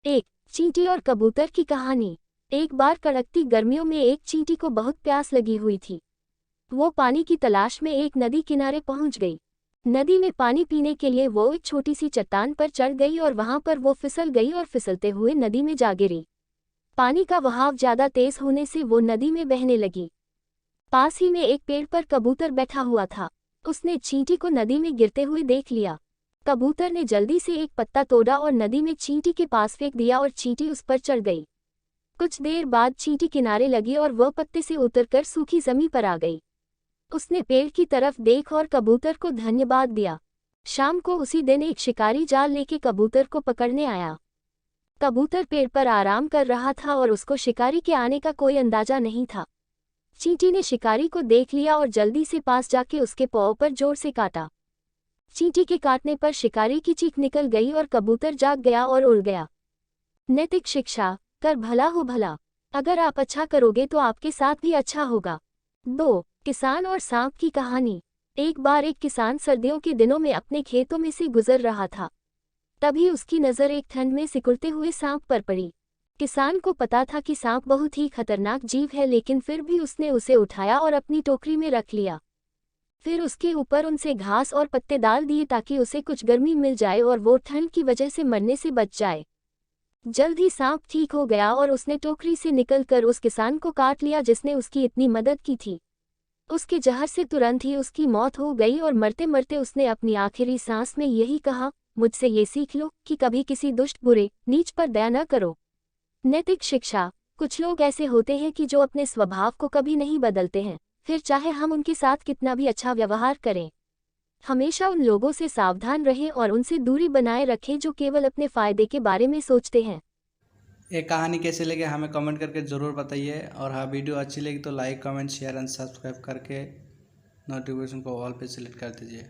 एक चींटी और कबूतर की कहानी। एक बार कड़कती गर्मियों में एक चींटी को बहुत प्यास लगी हुई थी। वो पानी की तलाश में एक नदी किनारे पहुंच गई। नदी में पानी पीने के लिए वो एक छोटी सी चट्टान पर चढ़ गई और वहां पर वो फिसल गई और फिसलते हुए नदी में जा गिरी। पानी का बहाव ज्यादा तेज होने से वो नदी में बहने लगी। पास ही में एक पेड़ पर कबूतर बैठा हुआ था। उसने चींटी को नदी में गिरते हुए देख लिया। कबूतर ने जल्दी से एक पत्ता तोड़ा और नदी में चींटी के पास फेंक दिया और चींटी उस पर चढ़ गई। कुछ देर बाद चींटी किनारे लगी और वह पत्ते से उतरकर सूखी जमीन पर आ गई। उसने पेड़ की तरफ देख और कबूतर को धन्यवाद दिया। शाम को उसी दिन एक शिकारी जाल लेके कबूतर को पकड़ने आया। कबूतर पेड़ पर आराम कर रहा था और उसको शिकारी के आने का कोई अंदाजा नहीं था। चींटी ने शिकारी को देख लिया और जल्दी से पास जाके उसके पाँव पर जोर से काटा। चींटी के काटने पर शिकारी की चीख निकल गई और कबूतर जाग गया और उड़ गया। नैतिक शिक्षा, कर भला हो भला। अगर आप अच्छा करोगे तो आपके साथ भी अच्छा होगा। 2 किसान और सांप की कहानी। एक बार एक किसान सर्दियों के दिनों में अपने खेतों में से गुजर रहा था। तभी उसकी नज़र एक ठंड में सिकुड़ते हुए सांप पर पड़ी। किसान को पता था कि सांप बहुत ही खतरनाक जीव है, लेकिन फिर भी उसने उसे उठाया और अपनी टोकरी में रख लिया। फिर उसके ऊपर उनसे घास और पत्ते डाल दिए ताकि उसे कुछ गर्मी मिल जाए और वो ठंड की वजह से मरने से बच जाए। जल्द ही सांप ठीक हो गया और उसने टोकरी से निकलकर उस किसान को काट लिया जिसने उसकी इतनी मदद की थी। उसके जहर से तुरंत ही उसकी मौत हो गई और मरते मरते उसने अपनी आखिरी सांस में यही कहा, मुझसे ये सीख लो कि कभी किसी दुष्ट बुरे नीच पर दया न करो। नैतिक शिक्षा, कुछ लोग ऐसे होते हैं कि जो अपने स्वभाव को कभी नहीं बदलते हैं, फिर चाहे हम उनके साथ कितना भी अच्छा व्यवहार करें। हमेशा उन लोगों से सावधान रहें और उनसे दूरी बनाए रखें जो केवल अपने फायदे के बारे में सोचते हैं। ये कहानी कैसे लगे हमें कमेंट करके ज़रूर बताइए। और हाँ, वीडियो अच्छी लगी तो like comment share and subscribe करके नोटिफिकेशन को ऑल पे सेलेक्ट कर दीजिए।